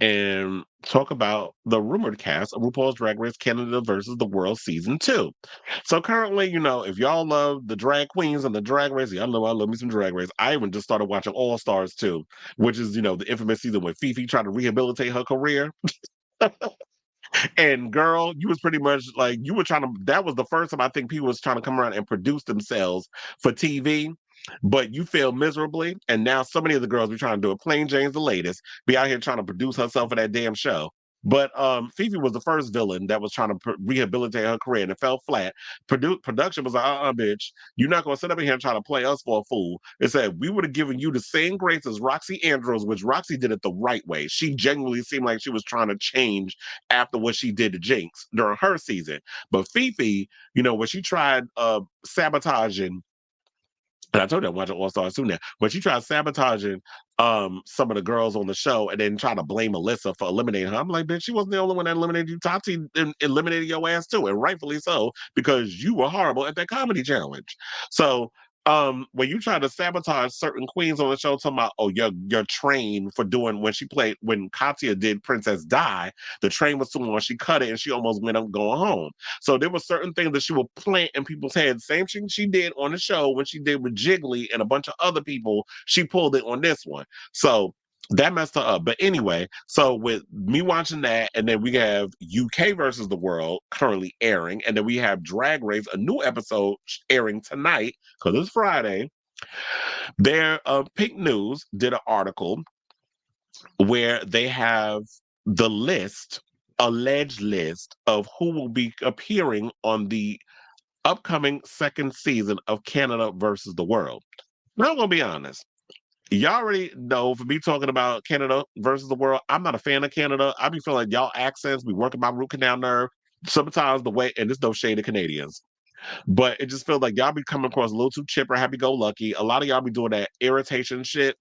and talk about the rumored cast of RuPaul's Drag Race Canada versus the World Season 2. So currently, if y'all love the drag queens and the drag race, y'all know I love me some drag race. I even just started watching All Stars too, which is, the infamous season when Fifi tried to rehabilitate her career. And girl, you was pretty much like you were trying to. That was the first time I think people was trying to come around and produce themselves for TV, but you failed miserably. And now so many of the girls be trying to do it. Plain Jane's the latest, be out here trying to produce herself for that damn show. But Fifi was the first villain that was trying to rehabilitate her career, and it fell flat. Production was like, bitch, you're not gonna sit up in here and try to play us for a fool. It said we would have given you the same grace as Roxy Andrews, which Roxy did it the right way. She genuinely seemed like she was trying to change after what she did to Jinx during her season. But Fifi, when she tried sabotaging, and I told you I'm watching All Stars soon now, but she tried sabotaging some of the girls on the show and then try to blame Alyssa for eliminating her. I'm like, bitch, she wasn't the only one that eliminated you. Tati eliminated your ass too, and rightfully so, because you were horrible at that comedy challenge. So when you try to sabotage certain queens on the show, talking about, oh, you're trained for doing when Katya did Princess Di, the train was too long, she cut it and she almost went up going home. So there were certain things that she would plant in people's heads. Same thing she did on the show when she did with Jiggly and a bunch of other people. She pulled it on this one. So that messed her up. But anyway, so with me watching that, and then we have UK versus the World currently airing, and then we have Drag Race, a new episode airing tonight because it's Friday. Their Pink News did an article where they have the alleged list of who will be appearing on the upcoming second season of Canada versus the World. Now, I'm gonna be honest. Y'all already know for me talking about Canada versus the World, I'm not a fan of Canada. I be feeling like y'all accents be working my root canal nerve. Sometimes the way, and there's no shade of Canadians, but it just feels like y'all be coming across a little too chipper, happy go lucky. A lot of y'all be doing that irritation shit,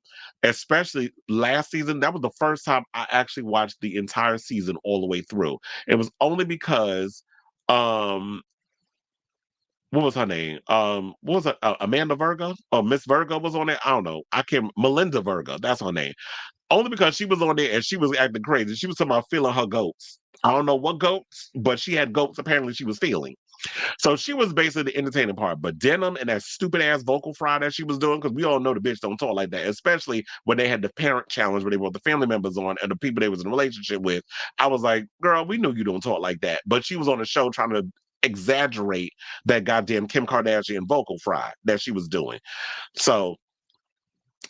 especially last season. That was the first time I actually watched the entire season all the way through. It was only because um what was her name? What was it? Amanda Virgo or Miss Virgo was on there. I don't know. I can't. Melinda Virgo. That's her name. Only because she was on there and she was acting crazy. She was talking about feeling her goats. I don't know what goats, but she had goats. Apparently, she was feeling. So she was basically the entertaining part. But Denim and that stupid ass vocal fry that she was doing, because we all know the bitch don't talk like that, especially when they had the parent challenge where they brought the family members on and the people they was in a relationship with. I was like, girl, we knew you don't talk like that. But she was on the show trying to exaggerate that goddamn Kim Kardashian vocal fry that she was doing. So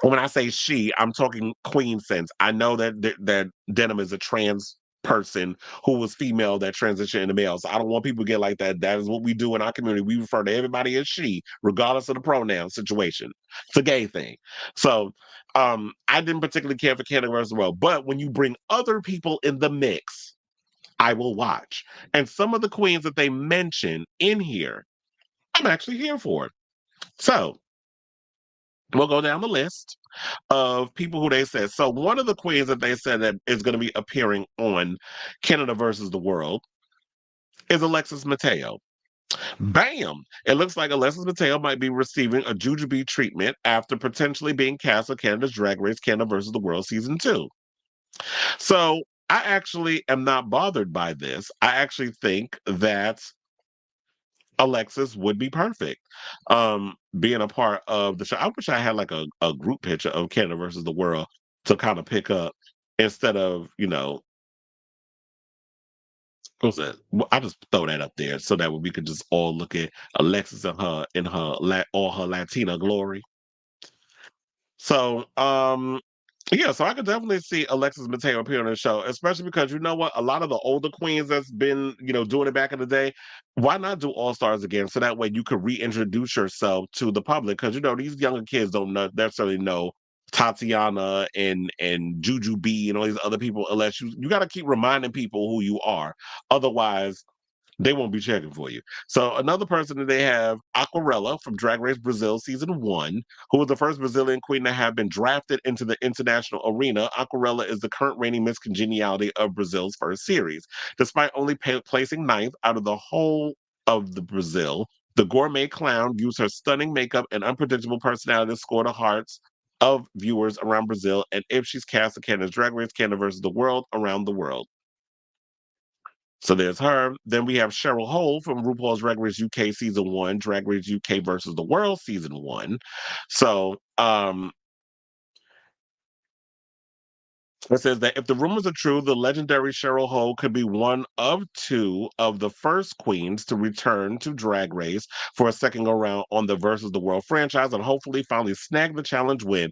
when I say she, I'm talking queen sense. I know that Denim is a trans person who was female that transitioned into male. So I don't want people to get like that. That is what we do in our community. We refer to everybody as she, regardless of the pronoun situation. It's a gay thing. So I didn't particularly care for Canada versus the World. But when you bring other people in the mix, I will watch. And some of the queens that they mention in here, I'm actually here for it. So we'll go down the list of people who they said. So one of the queens that they said that is going to be appearing on Canada versus the World is Alexis Mateo. Bam! It looks like Alexis Mateo might be receiving a Jujubee treatment after potentially being cast on Canada's Drag Race Canada versus the World Season 2. So I actually am not bothered by this. I actually think that Alexis would be perfect. Being a part of the show. I wish I had like a group picture of Canada versus the World to kind of pick up instead of, what's that? Well, I just throw that up there so that way we could just all look at Alexis and her in her all her Latina glory. So, yeah, so I could definitely see Alexis Mateo appear on the show, especially because you know what? A lot of the older queens that's been, doing it back in the day, why not do All Stars again? So that way you could reintroduce yourself to the public. Because these younger kids don't necessarily know Tatiana and Juju B and all these other people unless you got to keep reminding people who you are. Otherwise, they won't be checking for you. So another person that they have, Aquarella from Drag Race Brazil season 1, who was the first Brazilian queen to have been drafted into the international arena. Aquarella is the current reigning Miss Congeniality of Brazil's first series. Despite only placing ninth out of the whole of the Brazil, the gourmet clown used her stunning makeup and unpredictable personality to score the hearts of viewers around Brazil. And if she's cast in Canada's Drag Race, Canada versus the world around the world. So there's her. Then we have Cheryl Hole from RuPaul's Drag Race UK season one, Drag Race UK versus the World season one. So it says that if the rumors are true, the legendary Cheryl Hole could be one of two of the first queens to return to Drag Race for a second go round on the Versus the World franchise and hopefully finally snag the challenge win.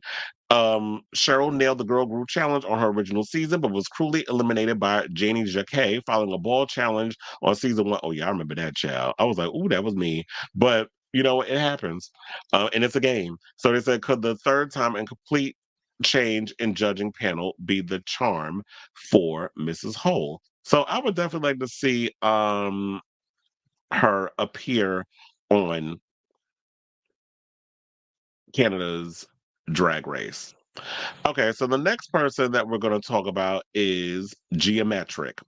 Cheryl nailed the Girl Group Challenge on her original season, but was cruelly eliminated by Janie Jacquet following a ball challenge on season one. Oh, yeah, I remember that, child. I was like, ooh, that was me. But you know, it happens. And it's a game. So they said, could the third time and complete change in judging panel be the charm for Mrs. Hole? So I would definitely like to see her appear on Canada's Drag Race. Okay, so the next person that we're going to talk about is Geometric.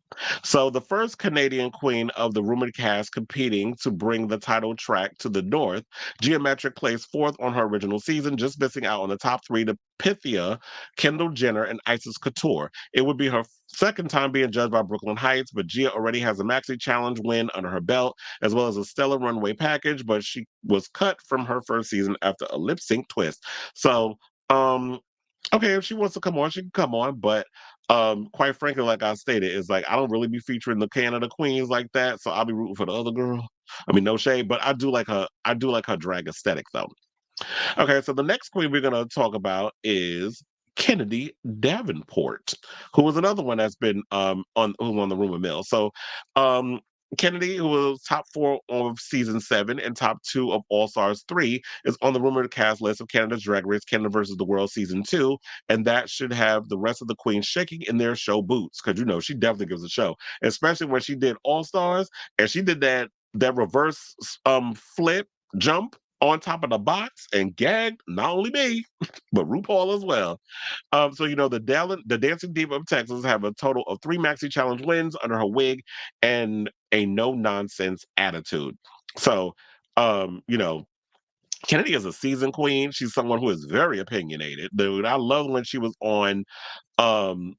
So, the first Canadian queen of the rumored cast competing to bring the title track to the North, Geometric placed fourth on her original season, just missing out on the top three to Pythia, Kendall Jenner, and Isis Couture. It would be her second time being judged by Brooklyn Heights, but Gia already has a Maxi Challenge win under her belt, as well as a stellar runway package, but she was cut from her first season after a lip sync twist. So, um, okay, if she wants to come on, she can come on. But quite frankly, like I stated, it's like I don't really be featuring the Canada queens like that. So I'll be rooting for the other girl. I mean, no shade, but I do like her drag aesthetic though. Okay, so the next queen we're gonna talk about is Kennedy Davenport, who was another one that's been on who on the rumor mill. So um Kennedy, who was top four of season seven and top two of All Stars 3, is on the rumored cast list of Canada's Drag Race Canada versus the World season two, and that should have the rest of the queens shaking in their show boots because you know she definitely gives a show, especially when she did All Stars and she did that reverse flip jump on top of the box and gagged not only me, but RuPaul as well. So you know the Dancing Diva of Texas have a total of three Maxi Challenge wins under her wig and a no nonsense attitude. So you know, Kennedy is a seasoned queen. She's someone who is very opinionated. Dude, I love um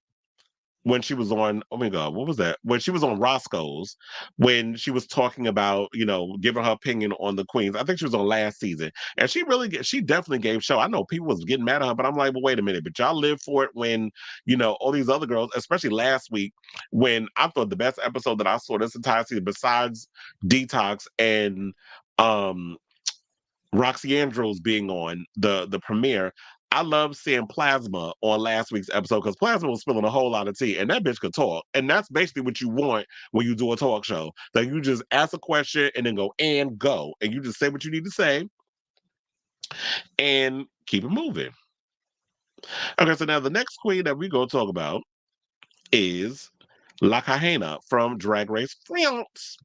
when she was on, oh my god, what was that? When she was on Roscoe's, when she was talking about, you know, giving her opinion on the queens. I think she was on last season, and she definitely gave show. I know people was getting mad at her, but I'm like, well, wait a minute, but y'all live for it when you know all these other girls, especially last week when I thought the best episode that I saw this entire season, besides Detox and um Roxy Andrews being on the premiere. I love seeing Plasma on last week's episode because Plasma was spilling a whole lot of tea, and that bitch could talk. And that's basically what you want when you do a talk show. That you just ask a question and then go and go, and you just say what you need to say and keep it moving. Okay, so now the next queen that we go talk about is La Cajena from Drag Race France.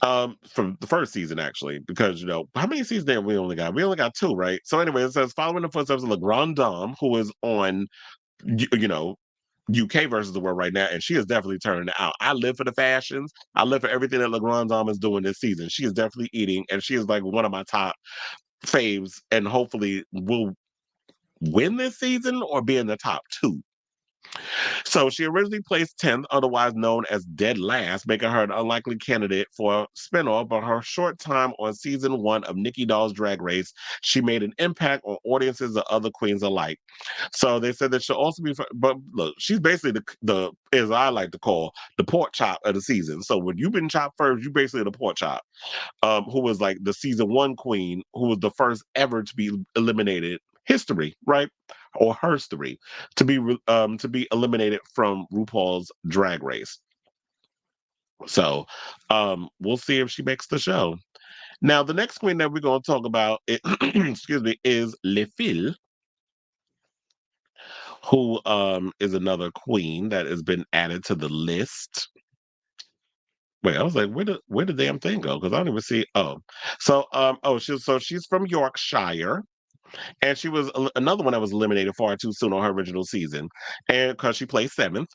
From the first season actually, because you know how many seasons there we only got? We only got two, right? So anyway, it says following the footsteps of La Grande Dame, who is on you know UK versus the world right now, and she is definitely turning it out. I live for the fashions. I live for everything that La Grande Dame is doing this season. She is definitely eating, and she is like one of my top faves, and hopefully will win this season or be in the top two. So she originally placed 10th, otherwise known as Dead Last, making her an unlikely candidate for a spinoff. But her short time on season one of Nikki Doll's Drag Race, she made an impact on audiences of other queens alike. So they said that she'll also be, but look, she's basically the as I like to call the pork chop of the season. So when you've been chopped first, you basically the pork chop. Who was like the season one queen, who was the first ever to be eliminated history, right? Or herstory to be eliminated from RuPaul's Drag Race. So we'll see if she makes the show. Now, the next queen that we're going to talk about, excuse me, is Le Fil, who is another queen that has been added to the list. Wait, I was like, where did the damn thing go? Because I don't even see. Oh, so she's from Yorkshire, and she was another one that was eliminated far too soon on her original season, and because she placed seventh.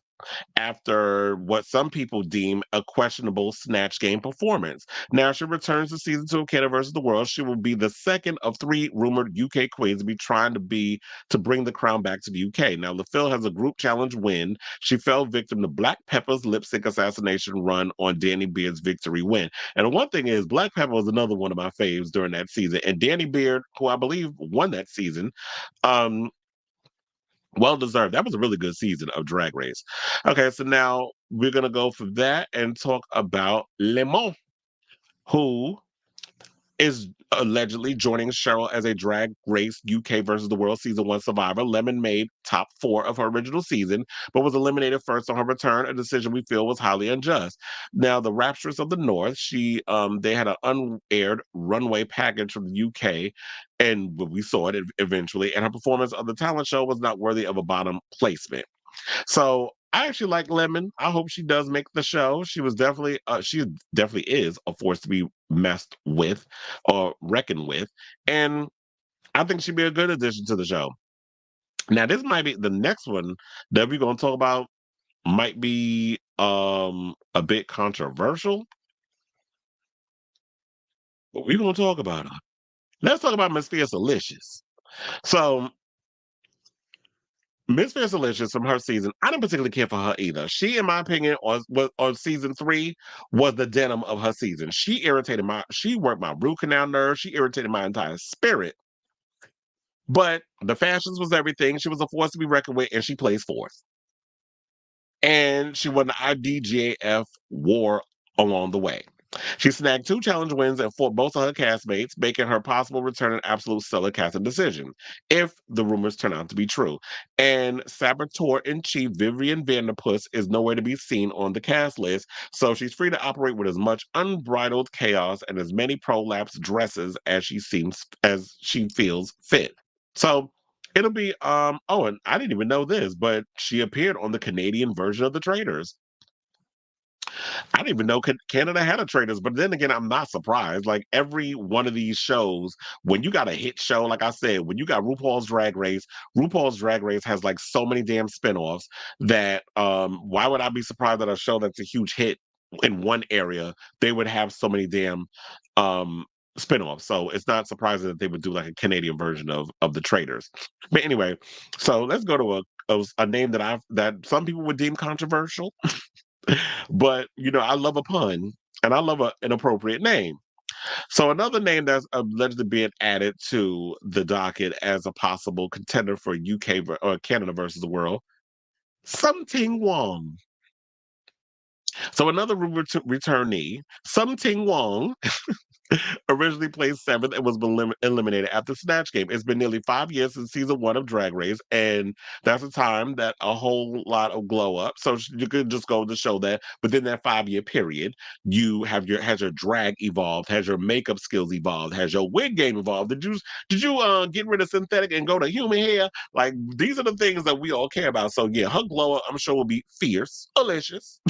after what some people deem a questionable Snatch Game performance. Now she returns to season two of Canada versus the World. She will be the second of three rumored UK queens to be trying to bring the crown back to the UK. Now LaFille has a group challenge win. She fell victim to Black Pepper's lip sync assassination run on Danny Beard's victory win. And the one thing is, Black Pepper was another one of my faves during that season, and Danny Beard, who I believe won that season, um, well deserved. That was a really good season of Drag Race. Okay, so now we're gonna go for that and talk about Lemon, who is allegedly joining Cheryl as a Drag Race UK versus the World Season 1 survivor. Lemon made top four of her original season, but was eliminated first on her return, a decision we feel was highly unjust. Now, the Rapturous of the North, they had an unaired runway package from the UK, and we saw it eventually, and her performance of the talent show was not worthy of a bottom placement. So I actually like Lemon. I hope she does make the show. She definitely is a force to be messed with or reckoned with, and I think she'd be a good addition to the show. Now, this might be the next one that we're going to talk about. Might be a bit controversial, but we're going to talk about her. Let's talk about Miss Fierlicious. So Miss Fierlicious from her season, I didn't particularly care for her either. She, in my opinion, on season three, was the denim of her season. She worked my root canal nerve. She irritated my entire spirit. But the fashions was everything. She was a force to be reckoned with, and she plays fourth. And she won the IDGAF war along the way. She snagged two challenge wins and fought both of her castmates, making her possible return an absolute stellar casting decision, if the rumors turn out to be true. And Saboteur-in-Chief Vivian Vanderpuss is nowhere to be seen on the cast list, so she's free to operate with as much unbridled chaos and as many prolapse dresses as she feels fit. So it'll be oh, and I didn't even know this, but she appeared on the Canadian version of the Traitors. I didn't even know Canada had a Traitors, but then again, I'm not surprised. Like every one of these shows, when you got a hit show, like I said, when you got RuPaul's Drag Race has like so many damn spinoffs that why would I be surprised that a show that's a huge hit in one area, they would have so many damn um spinoffs. So it's not surprising that they would do like a Canadian version of the Traitors. But anyway, so let's go to a name that some people would deem controversial. But I love a pun and I love an appropriate name. So another name that's allegedly being added to the docket as a possible contender for or Canada versus the world, Something Wong. So another returnee, Something Wong, originally placed seventh and was eliminated after Snatch Game. It's been nearly 5 years since season one of Drag Race, and that's a time that a whole lot of glow up. So you could just go to show that within that 5 year period, has your drag evolved, has your makeup skills evolved, has your wig game evolved. Did you get rid of synthetic and go to human hair? Like these are the things that we all care about. So yeah, her glow up, I'm sure, will be fierce, delicious.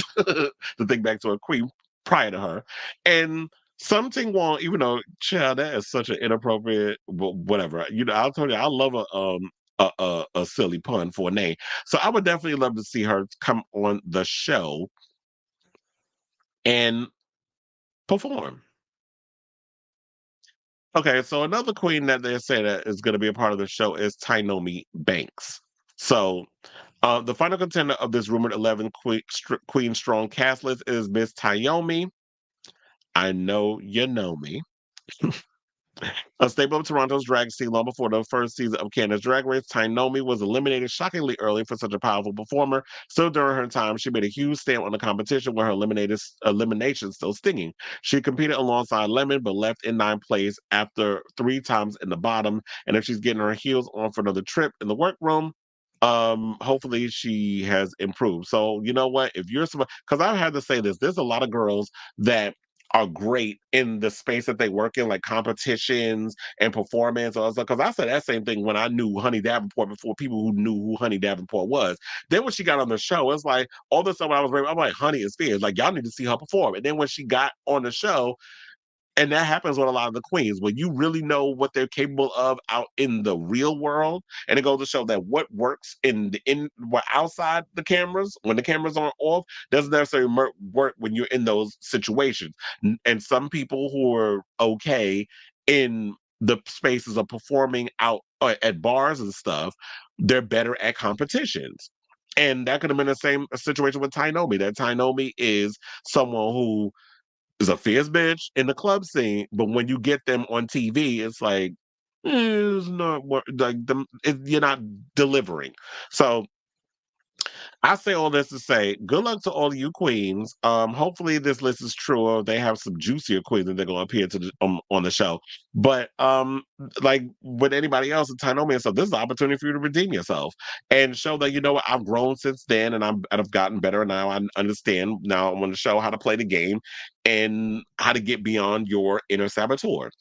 To think back to a queen prior to her, and Something Wrong, even though, child, that is such an inappropriate, whatever. I'll tell you, I love a silly pun for a name. So I would definitely love to see her come on the show and perform. Okay, so another queen that they say that is going to be a part of the show is Tyomi Banks. So the final contender of this rumored 11 Queen Strong cast list is Miss Tyomi. I know you know me. A staple of Toronto's drag scene long before the first season of Canada's Drag Race, Tyomi was eliminated shockingly early for such a powerful performer. Still during her time, she made a huge stamp on the competition with her elimination still stinging. She competed alongside Lemon, but left in ninth place after three times in the bottom. And if she's getting her heels on for another trip in the workroom, hopefully she has improved. So you know what? If you're because I had to say this, there's a lot of girls that are great in the space that they work in, like competitions and performance. Because I said that same thing when I knew Honey Davenport before people who knew who Honey Davenport was. Then when she got on the show, it's like all the stuff when I'm like, Honey is fierce. Like y'all need to see her perform. And then when she got on the show, And that happens with a lot of the queens. When you really know what they're capable of out in the real world, and it goes to show that what works what outside the cameras, when the cameras aren't off, doesn't necessarily work when you're in those situations. And some people who are okay in the spaces of performing out at bars and stuff, they're better at competitions. And that could have been the same situation with Tyomi. That Tyomi is someone who is a fierce bitch in the club scene, but when you get them on TV, it's like it's not like you're not delivering. So I say all this to say, good luck to all of you queens. Hopefully this list is true, or they have some juicier queens that they're going to appear to on the show. But like with anybody else in Tainomi and stuff, this is an opportunity for you to redeem yourself and show that you know what, I've grown since then, and I've gotten better now. I understand now. I want to show how to play the game and how to get beyond your inner saboteur.